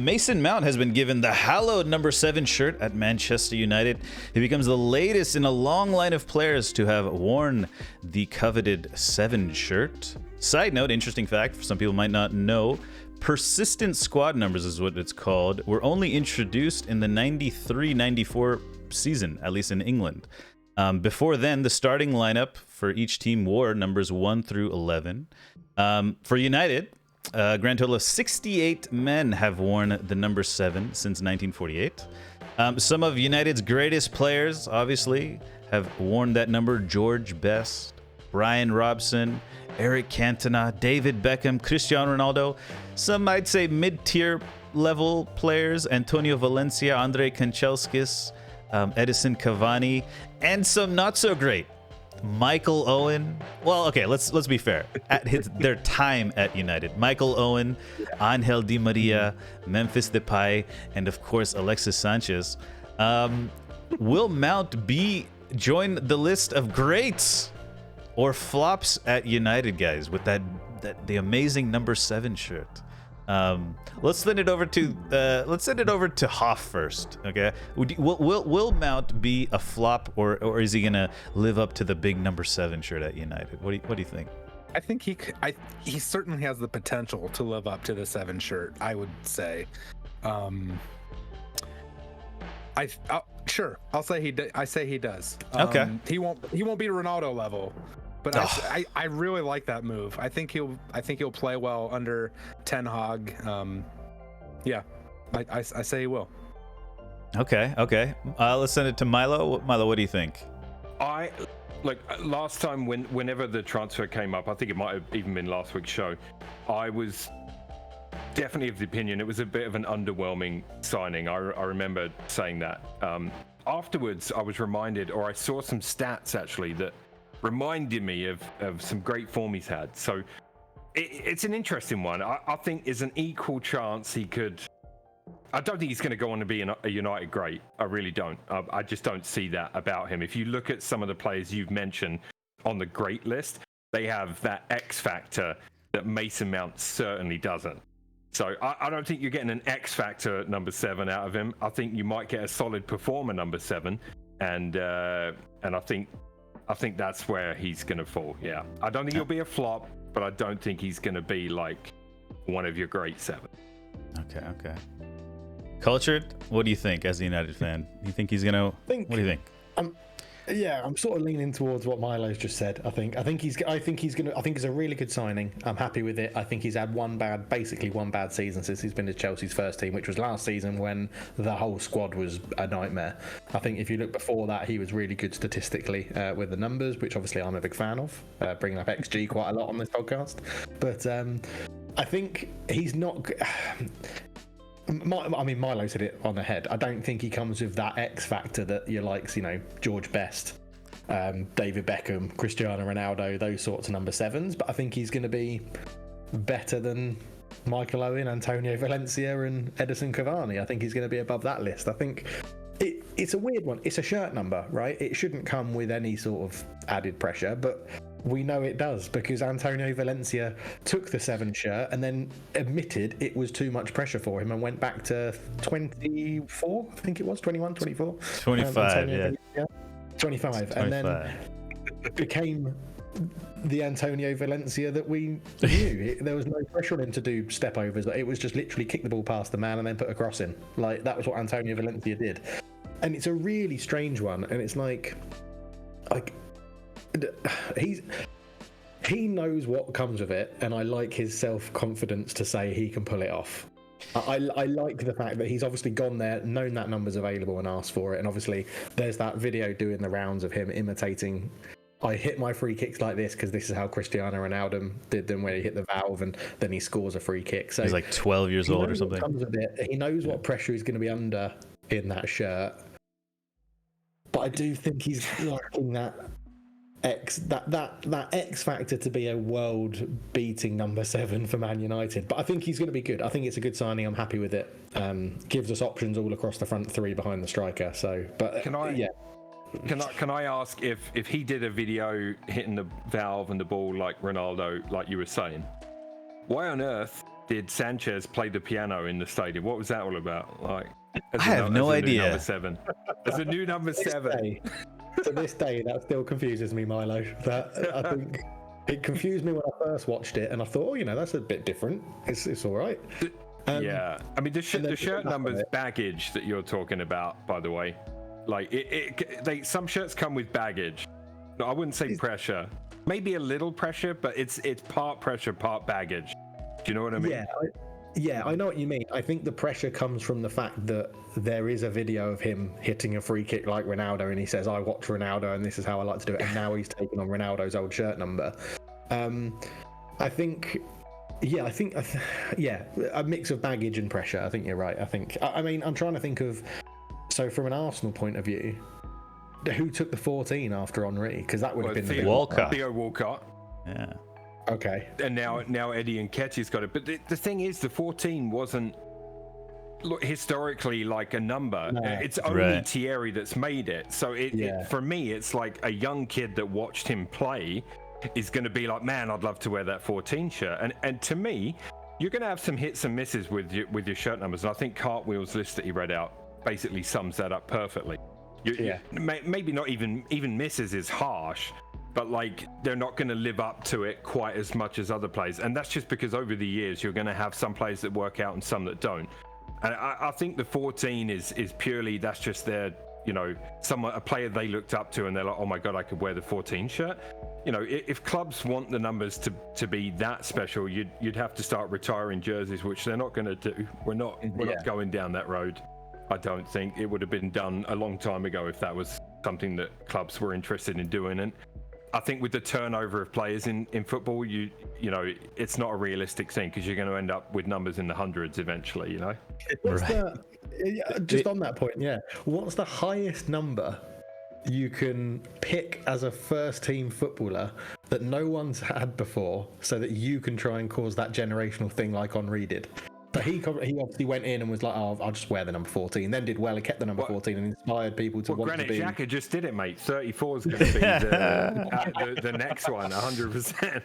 Mason Mount has been given the hallowed number 7 shirt at Manchester United. He becomes the latest in a long line of players to have worn the coveted 7 shirt. Side note, interesting fact, for some people might not know, persistent squad numbers is what it's called, were only introduced in the 93-94 season, at least in England. Before then, the starting lineup for each team wore numbers 1 through 11. For United, a grand total of 68 men have worn the number 7 since 1948. Some of United's greatest players, obviously, have worn that number. George Best, Brian Robson, Eric Cantona, David Beckham, Cristiano Ronaldo. Some I'd say mid-tier level players, Antonio Valencia, Andrei Kanchelskis, Edison Cavani, and some not so great. Michael Owen. Well, okay, let's be fair. At their time at United, Michael Owen, Angel Di Maria, Memphis Depay, and of course Alexis Sanchez. Will Mount join the list of greats or flops at United, guys, with the amazing number 7 shirt? Let's send it over to Hoff first. Okay, will Mount be a flop, or is he gonna live up to the big number 7 shirt at United? What do you think? I think he certainly has the potential to live up to the 7 shirt, I would say. Sure, I'll say he does. Okay. He won't be Ronaldo level, but I really like that move. I think he'll play well under Ten Hag. Yeah, I say he will. Okay. Let's send it to Milo. Milo, what do you think? Last time whenever the transfer came up, I think it might have even been last week's show, I was definitely of the opinion it was a bit of an underwhelming signing. I remember saying that. Afterwards, I was reminded, or I saw some stats actually that reminded me of some great form he's had. So it's an interesting one. I think there's an equal chance he could. I don't think he's going to go on to be a United great. I really don't. I just don't see that about him. If you look at some of the players you've mentioned on the great list, they have that X factor that Mason Mount certainly doesn't. So I don't think you're getting an X factor number 7 out of him. I think you might get a solid performer number 7, and I think that's where he's going to fall. Yeah, I don't think he'll be a flop, but I don't think he's going to be like one of your great 7. Okay. Cultured, what do you think as a United fan? Do you think he's going to... What do you think? I'm sort of leaning towards what Milo's just said. I think it's a really good signing. I'm happy with it. I think he's had one bad season since he's been to Chelsea's first team, which was last season when the whole squad was a nightmare. I think if you look before that, he was really good statistically with the numbers, which obviously I'm a big fan of, bringing up XG quite a lot on this podcast. But I think he's not... Milo said it on the head. I don't think he comes with that X factor that you likes, George Best, David Beckham, Cristiano Ronaldo, those sorts of number 7s. But I think he's going to be better than Michael Owen, Antonio Valencia, and Edison Cavani. I think he's going to be above that list. I think it's a weird one. It's a shirt number, right? It shouldn't come with any sort of added pressure, but we know it does because Antonio Valencia took the 7 shirt and then admitted it was too much pressure for him and went back to 24, I think it was, 21, 24? 25, yeah. 25, and then became the Antonio Valencia that we knew. There was no pressure on him to do step overs. It was just literally kick the ball past the man and then put a cross in. Like, that was what Antonio Valencia did. And it's a really strange one, and it's like he knows what comes with it, and I like his self-confidence to say he can pull it off. I like the fact that he's obviously gone there, known that number's available, and asked for it. And obviously there's that video doing the rounds of him imitating, I hit my free kicks like this because this is how Cristiano Ronaldo did them, where he hit the valve and then he scores a free kick. So he's like 12 years old or something. Comes with it. He knows what pressure he's going to be under in that shirt, but I do think he's lacking that X factor to be a world beating number 7 for Man United. But I think he's going to be good. I think it's a good signing. I'm happy with it. Gives us options all across the front 3 behind the striker. So, but Can I ask if he did a video hitting the valve and the ball like Ronaldo, like you were saying, why on earth did Sanchez play the piano in the stadium? What was that all about? Like, I have no idea. Number 7. As a new number 7. To this day, that still confuses me, Milo. That I think it confused me when I first watched it, and I thought, that's a bit different. It's all right. Yeah, I mean the shirt numbers baggage that you're talking about, by the way, like some shirts come with baggage. No, I wouldn't say pressure. Maybe a little pressure, but it's part pressure, part baggage. Do you know what I mean? Yeah, I know what you mean. I think the pressure comes from the fact that there is a video of him hitting a free kick like Ronaldo, and he says, "I watch Ronaldo, and this is how I like to do it." And now he's taken on Ronaldo's old shirt number. I think, a mix of baggage and pressure. I think you're right. I mean, I'm trying to think of. So from an Arsenal point of view, who took the 14 after Henry? Because that would have been Theo Walcott. Theo Walcott. Yeah. Okay. And now Eddie Nketiah's got it. But the thing is, the 14 wasn't historically like a number. No. It's only Right. Thierry that's made it. So for me, it's like a young kid that watched him play is going to be like, man, I'd love to wear that 14 shirt. And to me, you're going to have some hits and misses with your shirt numbers. And I think Cartwheel's list that he read out basically sums that up perfectly. Maybe not even misses is harsh, but like they're not going to live up to it quite as much as other players, and that's just because over the years you're going to have some players that work out and some that don't. And I think the 14 is purely that's just their a player they looked up to and they're like, oh my god, I could wear the 14 shirt. If clubs want the numbers to be that special, you'd have to start retiring jerseys, which they're not going to do. We're not going down that road. I don't think it would have been done a long time ago if that was something that clubs were interested in doing. And I think with the turnover of players in football, it's not a realistic thing because you're going to end up with numbers in the hundreds eventually. Just on that point, what's the highest number you can pick as a first team footballer that no one's had before, so that you can try and cause that generational thing like Henry did? But he obviously went in and was like, oh, I'll just wear the number 14. Then did well and kept the number 14 and inspired people to want to be. Granit Xhaka just did it, mate. 34 is going to be the next one, 100%.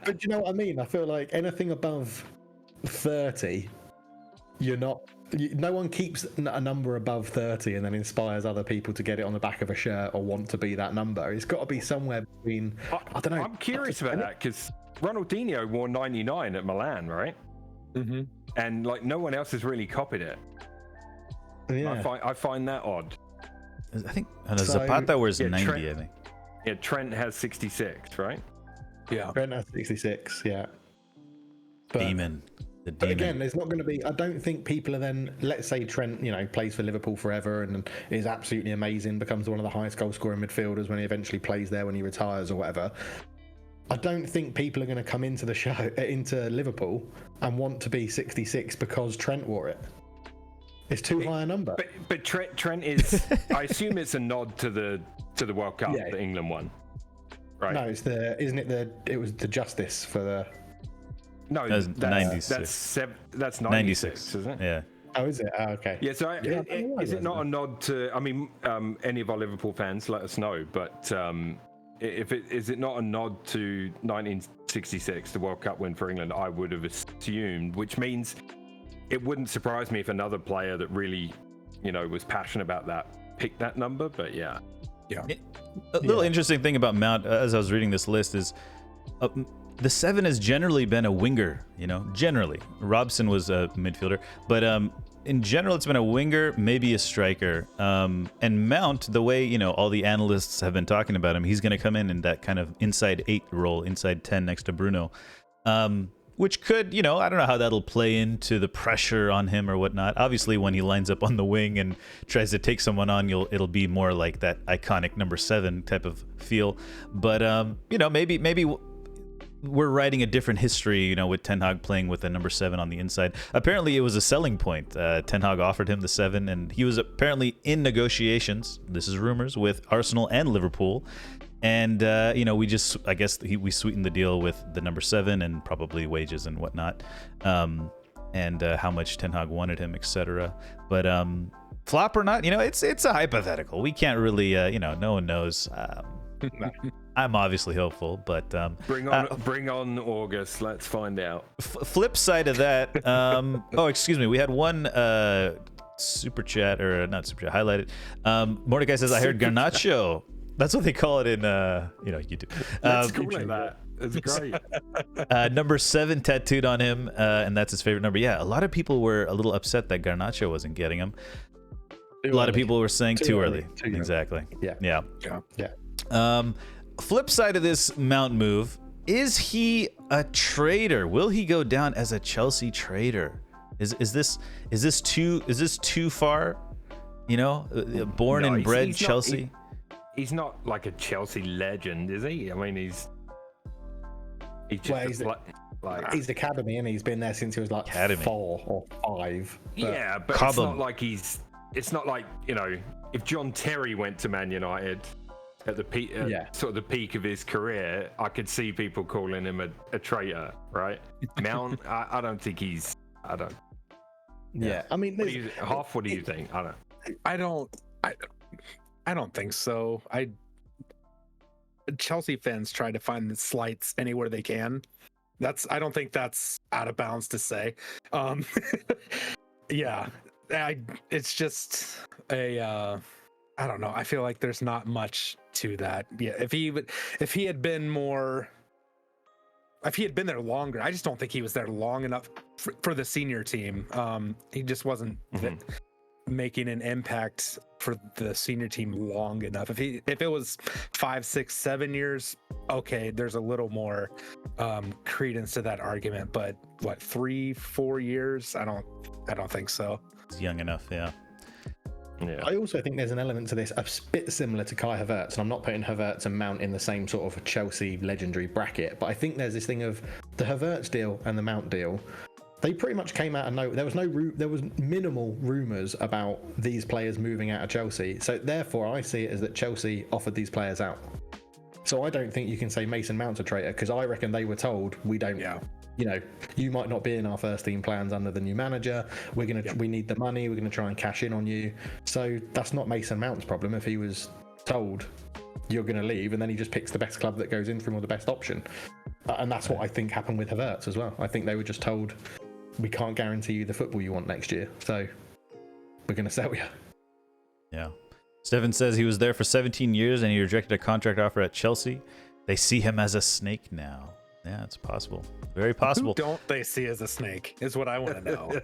But you know what I mean? I feel like anything above 30, no one keeps a number above 30 and then inspires other people to get it on the back of a shirt or want to be that number. It's got to be somewhere between, I don't know. I'm curious about that because Ronaldinho wore 99 at Milan, right? Mm-hmm. And like no one else has really copied it. Yeah. I find that odd. I think Zapata wears 90, Trent, I think. Yeah, Trent has 66, right? Yeah. Trent has 66, yeah. But, Demon. The but demon. again, there's not going to be. I don't think people are then. Let's say Trent, plays for Liverpool forever and is absolutely amazing, becomes one of the highest goal scoring midfielders when he eventually plays there when he retires or whatever. I don't think people are going to come into the show into Liverpool and want to be 66 because Trent wore it. It's too high a number. But Trent is. I assume it's a nod to the World Cup that England won, right? No, it was the justice for the. No, that's 96. That's 96, isn't it? Yeah. Oh, is it? Oh, okay. Yeah. So is it not a nod to? I mean, any of our Liverpool fans, let us know. But is it not a nod to 1966, the World Cup win for England? I would have assumed, which means it wouldn't surprise me if another player that really, was passionate about that picked that number. But yeah. A little interesting thing about Mount, as I was reading this list, is the 7 has generally been a winger. Generally, Robson was a midfielder, but in general, it's been a winger, maybe a striker. And Mount, the way, all the analysts have been talking about him, he's going to come in that kind of inside 8 role, inside 10 next to Bruno, which could, I don't know how that'll play into the pressure on him or whatnot. Obviously, when he lines up on the wing and tries to take someone on, it'll be more like that iconic number 7 type of feel. But, maybe we're writing a different history, with Ten Hag playing with the number 7 on the inside. Apparently, it was a selling point. Ten Hag offered him the 7, and he was apparently in negotiations, this is rumors, with Arsenal and Liverpool. And, we sweetened the deal with the number 7 and probably wages and whatnot, and how much Ten Hag wanted him, etc. But flop or not, it's a hypothetical. We can't really, no one knows. I'm obviously hopeful, but Bring on August. Let's find out. Flip side of that, oh, excuse me, we had one super chat, or not super chat, highlighted. Mordecai says, I heard Garnacho. That's what they call it in YouTube. Let's call it that. It's great. Number 7 tattooed on him, and that's his favorite number. Yeah, a lot of people were a little upset that Garnacho wasn't getting him. A lot of people were saying too early. Exactly. Yeah. Flip side of this Mount move, is he a traitor? Will he go down as a Chelsea traitor? Is this too far? You know, born and bred Chelsea. He's not like a Chelsea legend, is he? I mean, he's just like he's academy, and he's been there since he was like 4 or 5. Yeah, but it's not like it's not like, you know, if John Terry went to Man United at the peak, sort of the peak of his career, I could see people calling him a traitor, right? Mount, I don't think he's. I don't. Yeah, I mean, what do you think? I don't think so. Chelsea fans try to find the slights anywhere they can. I don't think that's out of bounds to say. Yeah, it's just I don't know. I feel like there's not much to that. Yeah, if he had been there longer, I just don't think he was there long enough for the senior team. He just wasn't making an impact for the senior team long enough. If it was 5, 6, 7 years, okay, there's a little more credence to that argument. But what, 3, 4 years? I don't think so. It's young enough, yeah. I also think there's an element to this a bit similar to Kai Havertz, and I'm not putting Havertz and Mount in the same sort of Chelsea legendary bracket, but I think there's this thing of the Havertz deal and the Mount deal. They pretty much came out of nowhere. There was minimal rumours about these players moving out of Chelsea. So therefore, I see it as that Chelsea offered these players out. So I don't think you can say Mason Mount's a traitor, because I reckon they were told, we don't. Yeah. You know, you might not be in our first team plans under the new manager. We need the money. We're gonna try and cash in on you. So that's not Mason Mount's problem if he was told you're gonna leave, and then he just picks the best club that goes in for him, or the best option. And that's what I think happened with Havertz as well. I think they were just told, we can't guarantee you the football you want next year, so we're gonna sell you. Yeah. Stefan says he was there for 17 years and he rejected a contract offer at Chelsea. They see him as a snake now. Yeah, it's possible. Very possible. Who don't they see as a snake is what I want to know.